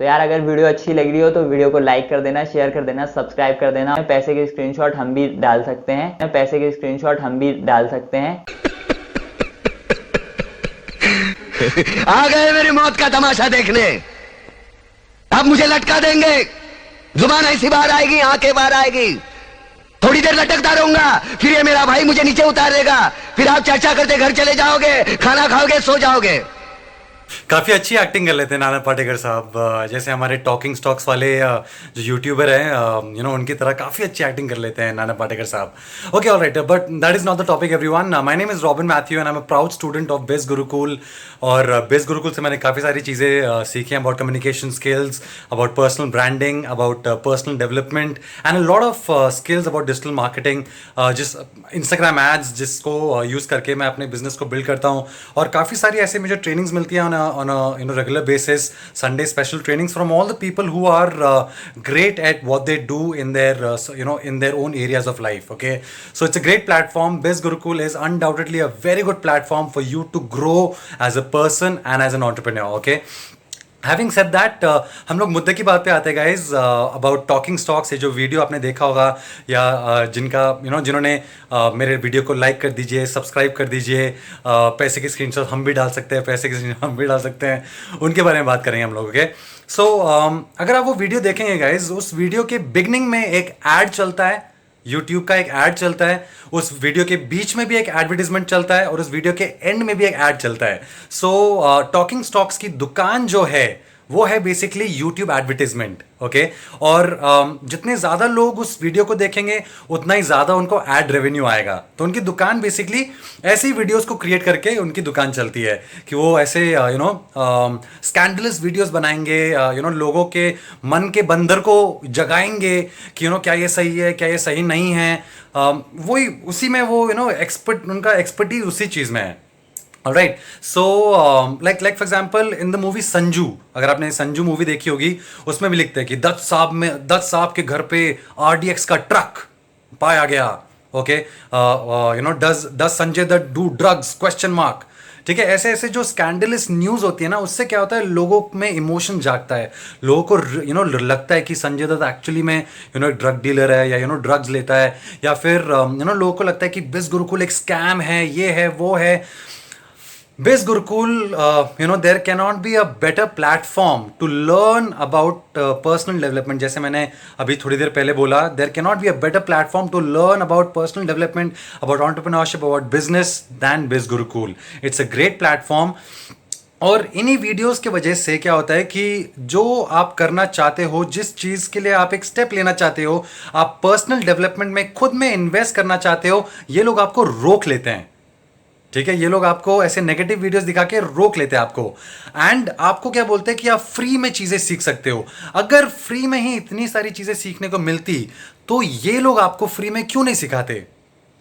तो यार अगर वीडियो अच्छी लग रही हो तो वीडियो को लाइक कर देना, शेयर कर देना, सब्सक्राइब कर देना। पैसे के स्क्रीनशॉट हम भी डाल सकते हैं, पैसे के स्क्रीनशॉट हम भी डाल सकते हैं। आ गए मेरी मौत का तमाशा देखने। अब मुझे लटका देंगे, जुबान ऐसी बाहर आएगी, आंखें बाहर आएगी, थोड़ी देर लटकता रहूंगा, फिर ये मेरा भाई मुझे नीचे उतार देगा, फिर आप चर्चा करते घर चले जाओगे, खाना खाओगे, सो जाओगे। काफ़ी अच्छी एक्टिंग कर लेते हैं नाना पाटेकर साहब। जैसे हमारे टॉकिंग स्टॉक्स वाले जो यूट्यूबर हैं उनकी तरह काफ़ी अच्छी एक्टिंग कर लेते हैं नाना पाटेकर साहब। Okay, alright, but that is not the topic everyone. My name is robin Matthew and I am a proud student of best Gurukul. और बेस्ट गुरुकुल से मैंने काफ़ी सारी चीज़ें सीखी हैं, about communication skills, about personal branding, about personal development and a lot of skills about digital marketing, जिस Instagram ads जिसको यूज़ करके मैं अपने बिजनेस को बिल्ड करता हूँ। और काफ़ी सारी ऐसे मुझे ट्रेनिंग्स मिलती हैं on a regular basis, Sunday special trainings from all the people who are great at what they do in their in their own areas of life. Okay, so it's a great platform. Best Gurukul is undoubtedly a very good platform for you to grow as a person and as an entrepreneur. Okay, having said that, हम लोग मुद्दे की बात पे आते हैं guys, about talking stocks. ये जो वीडियो आपने देखा होगा या जिनका जिन्होंने मेरे वीडियो को लाइक कर दीजिए, सब्सक्राइब कर दीजिए, पैसे के स्क्रीनशॉट हम भी डाल सकते हैं, पैसे के स्क्रीनशॉट हम भी डाल सकते हैं, उनके बारे में बात करेंगे हम लोग। ओके, सो अगर आप वो वीडियो देखेंगे गाइज, उस वीडियो के बिगनिंग में एक ऐड चलता है, YouTube का एक ऐड चलता है, उस वीडियो के बीच में भी एक एडवर्टीजमेंट चलता है और उस वीडियो के एंड में भी एक ऐड चलता है। सो टॉकिंग स्टॉक्स की दुकान जो है वो है बेसिकली YouTube एडवर्टीजमेंट। ओके, और जितने ज़्यादा लोग उस वीडियो को देखेंगे उतना ही ज़्यादा उनको एड रेवेन्यू आएगा। तो उनकी दुकान बेसिकली ऐसी वीडियोस को क्रिएट करके उनकी दुकान चलती है कि वो ऐसे स्कैंडलस वीडियोस बनाएंगे, लोगों के मन के बंदर को जगाएंगे कि क्या ये सही है, क्या ये सही नहीं है। वही उसी में वो उनका एक्सपर्टीज उसी चीज़ में है। Alright, so like for example in the movie Sanju, अगर आपने संजू मूवी देखी होगी, उसमें भी लिखते हैं कि दत्त साहब के घर पे RDX का ट्रक पाया गया। Okay, does Sanjay Dutt do drugs question mark. ठीक है, ऐसे ऐसे जो स्कैंडलस न्यूज़ होती है ना, उससे क्या होता है, लोगों में इमोशन जागता है, लोगों को लगता है कि संजय दत्त एक्चुअली में ड्रग डीलर है या ड्रग्स लेता है, या फिर लोगों को लगता है कि बेस्ट गुरुकुल एक स्कैम है, ये है वो है। Best Gurukul, there cannot be a better platform to learn about personal development. जैसे मैंने अभी थोड़ी देर पहले बोला, there cannot be a better platform to learn about personal development, about entrepreneurship, about business than Best Gurukul. It's a great platform. और इन्हीं videos के वजह से क्या होता है कि जो आप करना चाहते हो, जिस चीज़ के लिए आप एक स्टेप लेना चाहते हो, आप पर्सनल डेवलपमेंट में खुद में इन्वेस्ट करना चाहते हो, ये लोग आपको रोक लेते हैं। ठीक है, ये लोग आपको ऐसे नेगेटिव वीडियोस दिखा के रोक लेते हैं आपको, एंड आपको क्या बोलते हैं कि आप फ्री में चीजें सीख सकते हो। अगर फ्री में ही इतनी सारी चीजें सीखने को मिलती तो ये लोग आपको फ्री में क्यों नहीं सिखाते।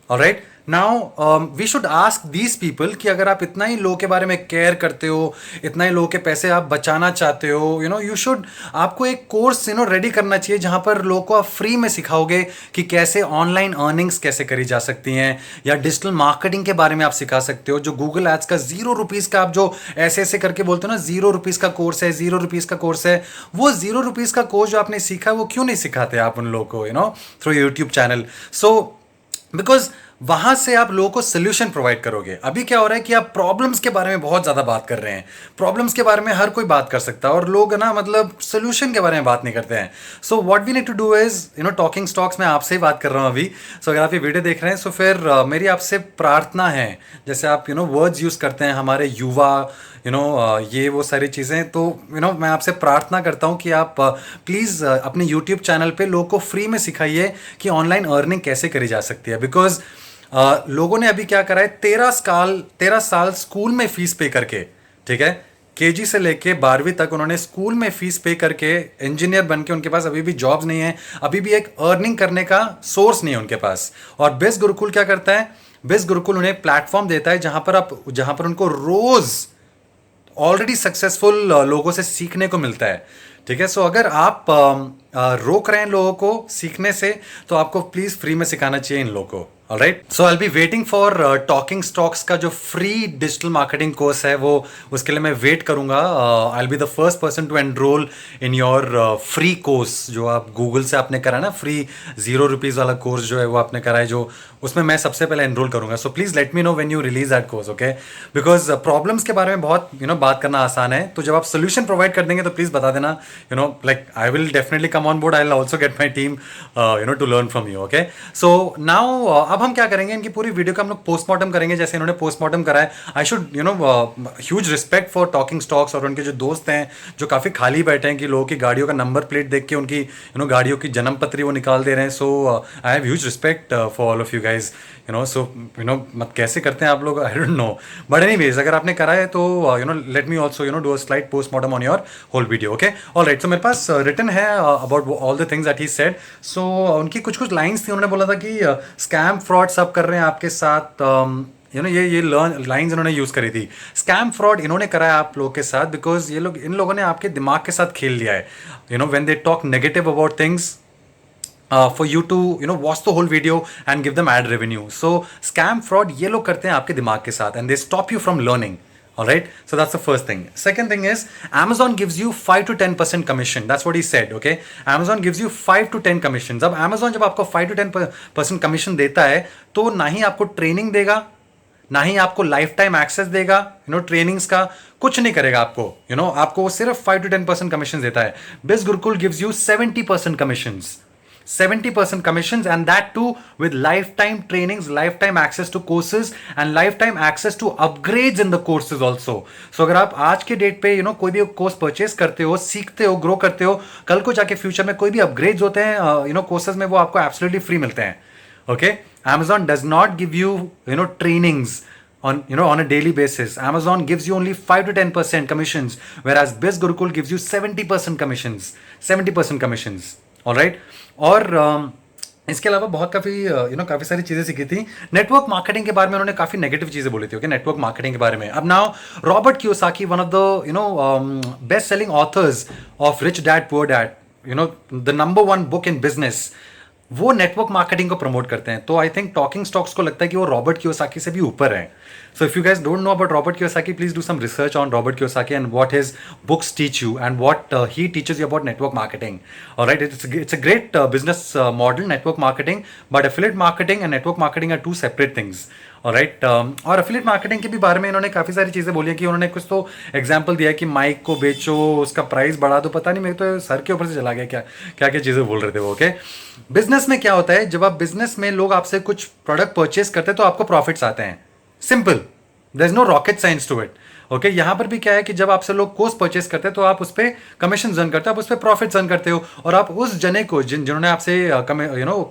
Alright, now we should ask these people कि अगर आप इतना ही लोगों के बारे में केयर करते हो, इतना ही लोगों के पैसे आप बचाना चाहते हो, यू शुड, आपको एक कोर्स रेडी करना चाहिए जहां पर लोगों को आप फ्री में सिखाओगे कि कैसे ऑनलाइन अर्निंग्स कैसे करी जा सकती हैं, या डिजिटल मार्केटिंग के बारे में आप सिखा सकते हो। जो गूगल एड्स का 0 रुपीज़ का आप जो ऐसे ऐसे करके बोलते हो ना, 0 रुपीज़ का कोर्स है, 0 रुपीज़ का कोर्स है, वो 0 रुपीज़ का कोर्स जो आपने सीखा वो क्यों नहीं सिखाते आप उन लोगों को through YouTube channel. So because वहां से आप लोगों को सोल्यूशन प्रोवाइड करोगे। अभी क्या हो रहा है कि आप प्रॉब्लम्स के बारे में बहुत ज़्यादा बात कर रहे हैं, प्रॉब्लम्स के बारे में हर कोई बात कर सकता है और लोग ना सोल्यूशन के बारे में बात नहीं करते हैं। So what we need to do is talking stocks में आपसे ही बात कर रहा हूँ अभी। सो अगर आप ये वीडियो देख रहे हैं, सो फिर मेरी आपसे प्रार्थना है, जैसे आप वर्ड्स यूज़ करते हैं हमारे युवा, ये वो सारी चीज़ें, तो मैं आपसे प्रार्थना करता हूँ कि आप प्लीज़ अपने यूट्यूब चैनल पे लोगों को फ्री में सिखाइए कि ऑनलाइन अर्निंग कैसे करी जा सकती है। बिकॉज लोगों ने अभी क्या करा है, 13 साल स्कूल में फीस पे करके, ठीक है, केजी से लेके 12वीं तक उन्होंने स्कूल में फीस पे करके इंजीनियर बन के, उनके पास अभी भी जॉब्स नहीं है, अभी भी एक अर्निंग करने का सोर्स नहीं है उनके पास। और बेस्ट गुरुकुल क्या करता है, बेस्ट गुरुकुल उन्हें प्लेटफॉर्म देता है जहां पर उनको रोज ऑलरेडी सक्सेसफुल लोगों से सीखने को मिलता है। ठीक है, सो अगर आप रोक रहे हैं लोगों को सीखने से, तो आपको प्लीज़ फ्री में सिखाना चाहिए इन लोगों को। Alright, so I will be waiting for talking stocks का जो फ्री डिजिटल मार्केटिंग कोर्स है, वो उसके लिए मैं वेट करूंगा. I will be the first person to enroll in your free course. जो आप गूगल से आपने करा ना, फ्री ₹0 वाला कोर्स जो है वो आपने करा है, जो उसमें मैं सबसे पहले एनरोल करूंगा. So please let me know when you release that course, okay? Because problems के बारे में बहुत बात करना आसान है, तो जब आप सोल्यूशन प्रोवाइड कर देंगे तो प्लीज बता देना. Like I will definitely come on board. I will also get my team to learn from you, okay? So now अब हम क्या करेंगे, इनकी पूरी वीडियो का हम लोग पोस्टमार्टम करेंगे, जैसे इन्होंने पोस्टमार्टम करा है. I should huge respect for talking stocks और उनके जो दोस्त हैं जो काफ़ी खाली बैठे हैं कि लोगों की गाड़ियों का नंबर प्लेट देख के उनकी गाड़ियों की जन्म पत्री वो निकाल दे रहे हैं. So I have huge respect for all of you guys. So मत कैसे करते हैं आप लोग, I don't know. But anyways, अगर आपने करा है तो let me also do a slide postmortem on your whole video, okay? Alright, so मेरे पास रिटन है about all the things that he said. So उनकी कुछ कुछ लाइंस थी. उन्होंने बोला था कि स्कैम फ्रॉड सब कर रहे हैं आपके साथ. ये लाइंस इन्होंने यूज करी थी. स्कैम फ्रॉड इन्होंने करा है आप लोगों के साथ बिकॉज इन लोगों ने आपके दिमाग के साथ खेल लिया है. When they talk negative about things for you to watch the whole video and give them ad revenue. So scam fraud ये लोग करते हैं आपके दिमाग के साथ and they stop you from learning. Alright, so that's the first thing. Second thing is Amazon gives you 5 to 10% commission. That's what he said, okay? Amazon gives you 5 to 10 commissions. अब Amazon जब आपको 5 to 10% commission देता है तो ना ही आपको training देगा, ना ही आपको लाइफ टाइम एक्सेस देगा ट्रेनिंग्स का, कुछ नहीं करेगा आपको. आपको सिर्फ 5 to 10% कमीशन देता है. Biz Gurukul gives you 70% commissions. 70% commissions, and that too with lifetime trainings, lifetime access to courses and lifetime access to upgrades in the courses also. So अगर आप आज के डेट पे कोई भी कोर्स परचेस करते हो, सीखते हो, ग्रो करते हो, कल को जाके फ्यूचर में कोई भी अपग्रेड्स होते हैं कोर्सेज में, वो आपको एब्सोल्युटली फ्री मिलते हैं, okay? Amazon does not give you trainings on a daily basis. Amazon gives you only 5 to 10% commissions, whereas Biz Gurukul gives you 70% commissions. 70% commissions. Alright, और इसके अलावा बहुत काफ़ी सारी चीज़ें सीखी थी. नेटवर्क मार्केटिंग के बारे में उन्होंने काफ़ी नेगेटिव चीज़ें बोली थी, ओके? नेटवर्क मार्केटिंग के बारे में. अब now Robert Kiyosaki, one of the best selling authors of rich dad poor dad, the number 1 book in business, वो नेटवर्क मार्केटिंग को प्रमोट करते हैं. तो आई थिंक टॉकिंग स्टॉक्स को लगता है कि वो रॉबर्ट कियोसाकी से भी ऊपर है. So if you guys don't know about Robert Kiyosaki, please do some research on Robert Kiyosaki and what his books teach you and what he teaches you about network marketing. All right, it's a great business model, network marketing, but affiliate marketing and network marketing are two separate things. All right, और affiliate marketing के भी बारे में इन्होंने काफ़ी सारी चीज़ें बोली हैं कि उन्होंने कुछ तो एग्जाम्पल दिया कि माइक को बेचो, उसका प्राइस बढ़ा दो. पता नहीं, मेरे तो सर के ऊपर से चला गया क्या चीज़ें बोल रहे थे वो, ओके? बिजनेस में क्या होता है, जब आप बिजनेस में लोग आपसे कुछ प्रोडक्ट परचेस करते हैं तो आपको प्रॉफिट्स आते हैं. Simple, there is no rocket science to it, okay? यहां पर भी क्या है कि जब आपसे लोग कोर्स परचेस करते हैं तो आप उस पर कमीशन अर्न करते हो, आप उस पर प्रॉफिट्स अर्न करते हो, और आप उस जने को जिन्होंने आपसे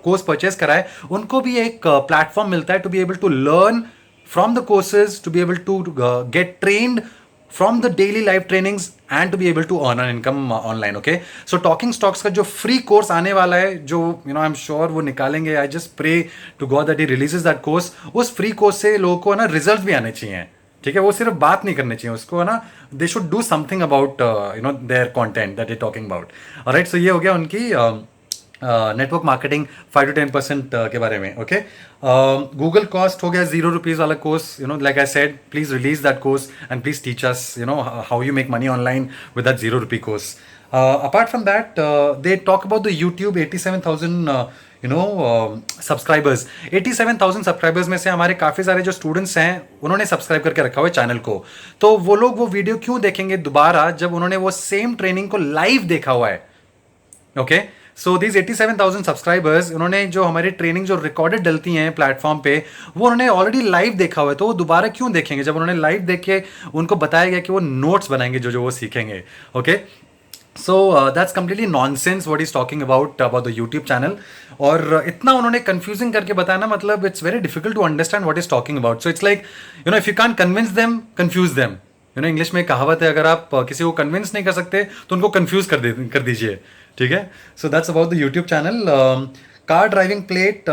कोर्स परचेस करा है उनको भी एक प्लेटफॉर्म मिलता है to be able to learn from the courses, to be able to get trained from the daily live trainings and to be able to earn an income online, okay? So talking stocks का जो free course आने वाला है, जो I'm sure वो निकालेंगे. I just pray to God that he releases that course. उस free course से लोगों को रिजल्ट भी आने चाहिए, ठीक है? वो सिर्फ बात नहीं करनी चाहिए, उसको they should do something about their content that they're talking about. Alright, so ये हो गया उनकी नेटवर्क मार्केटिंग 5 to 10% के बारे में, ओके? गूगल कॉस्ट हो गया ₹0 वाला course. Like I said, please release that course and please teach us how you make money online with that ₹0 course. Apart from that, they talk about the YouTube 87,000 subscribers. 87,000 subscribers में से हमारे काफ़ी सारे जो students हैं उन्होंने subscribe करके रखा हुआ है चैनल को. तो वो लोग वो वीडियो क्यों देखेंगे दोबारा जब उन्होंने वो सेम ट्रेनिंग को लाइव देखा हुआ है, ओके? सो दीज 87,000 सब्सक्राइबर्स, उन्होंने जो हमारी ट्रेनिंग जो रिकॉर्डेड डलती हैं प्लेटफॉर्म पे, वो उन्होंने ऑलरेडी लाइव देखा हुआ है. तो वो दोबारा क्यों देखेंगे जब उन्होंने लाइव देख के उनको बताया गया कि वो नोट्स बनाएंगे जो वो सीखेंगे, okay? So that's completely nonsense what is talking about the YouTube channel. और इतना उन्होंने कंफ्यूजिंग करके बताया ना, मतलब it's very difficult to understand what is talking about. So it's like if you can convince them, confuse them. English में कहावत है, अगर आप किसी को कन्विंस नहीं कर सकते तो उनको कंफ्यूज कर दीजिए, ठीक है? So that's about the YouTube channel. Car driving plate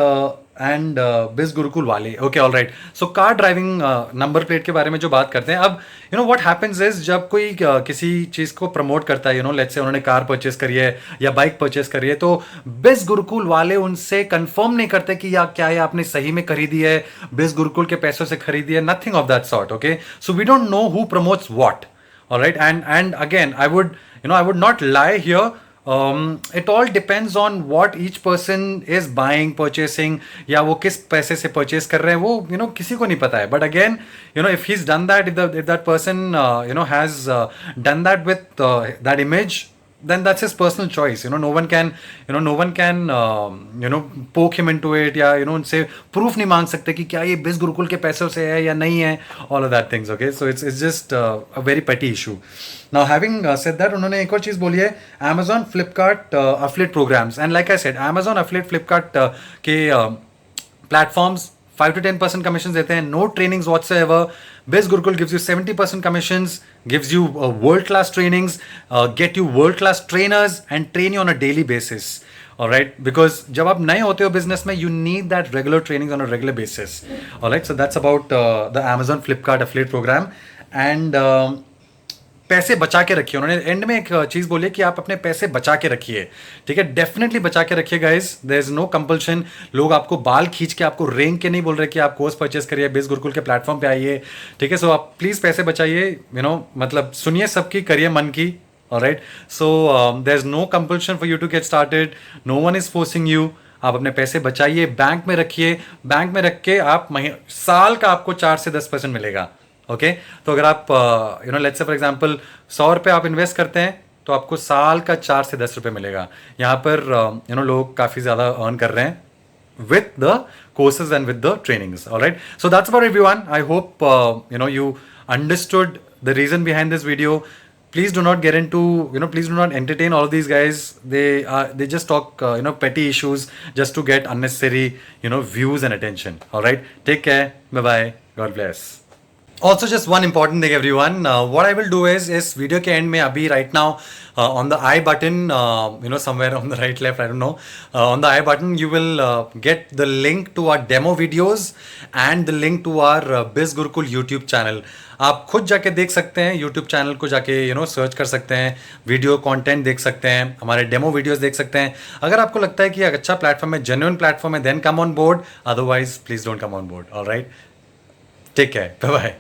and biz Gurukul वाले. Okay all right. So car driving number plate के बारे में जो बात करते हैं, अब you know what happens is जब कोई किसी चीज़ को प्रमोट करता है, यू नो लेट्स से उन्होंने कार परचेस करी है या बाइक परचेस करी है, तो बिज गुरुकुल वाले उनसे कंफर्म नहीं करते कि या क्या ये आपने सही में खरीदी है, बिज गुरुकुल के पैसों से खरीदी है, nothing of that sort. Okay, so we don't know who promotes what. All right, and again, I would not lie here. It all depends on what each person is buying, purchasing, या वो किस पैसे से purchase कर रहे हैं, वो किसी को नहीं पता है. But again, if he's done that, if that person has done that with that image, then that's his personal choice. No one can poke him into it, या उनसे proof नहीं मांग सकते कि क्या ये बिज गुरुकुल के पैसों से है या नहीं है, all of that things. Okay, so it's just a very petty issue. Now having said that, उन्होंने एक और चीज़ बोली है, Amazon, Flipkart affiliate programs, and like I said, Amazon, affiliate, Flipkart के platforms 5 to 10% commissions देते हैं, no trainings whatsoever. Biz Gurukul gives you 70% commissions, gives you world class trainings, get you world class trainers and train you on a daily basis. All right, because जब आप नए होते हो business में, you need that regular trainings on a regular basis. All right, so that's about the Amazon Flipkart affiliate program. And पैसे बचा के रखिए. उन्होंने एंड में एक चीज़ बोली कि आप अपने पैसे बचा के रखिए. ठीक है, डेफिनेटली बचा के रखिए guys. There is no compulsion. लोग आपको बाल खींच के, आपको रेंग के नहीं बोल रहे कि आप कोर्स परचेस करिए, बिज गुरुकुल के प्लेटफॉर्म पे आइए. ठीक है, सो आप प्लीज़ पैसे बचाइए. मतलब सुनिए सबकी, करिए मन की. All right, so there is no compulsion for you to get started. No one is forcing you. आप अपने पैसे बचाइए, बैंक में रखिए. बैंक में रख के आप साल का आपको 4 से 10% मिलेगा. ओके, तो अगर आप लेट्स से फॉर एग्जांपल 100 रुपये आप इन्वेस्ट करते हैं, तो आपको साल का 4 से 10 रुपये मिलेगा. यहाँ पर लोग काफ़ी ज़्यादा अर्न कर रहे हैं with the courses and with the trainings. All right, so that's about everyone. I hope you understood the reason behind this video. Please do not get into, please do not entertain all of these guys. They just talk petty issues just to get unnecessary views and attention. All right, take care, bye bye, God bless. Also, just one important thing, everyone. What I will do is video के end में अभी right now on the I button, somewhere on the right left, I don't know, on the I button you will get the link to our demo videos and the link to our Biz Gurukul YouTube channel. आप खुद जाके देख सकते हैं, YouTube channel को जाके search कर सकते हैं, वीडियो कंटेंट देख सकते हैं, हमारे डेमो वीडियोस देख सकते हैं. अगर आपको लगता है कि एक अच्छा प्लेटफॉर्म है, जेन्युइन प्लेटफॉर्म है, then come on board. Otherwise please don't come on board. All right, take care, bye bye.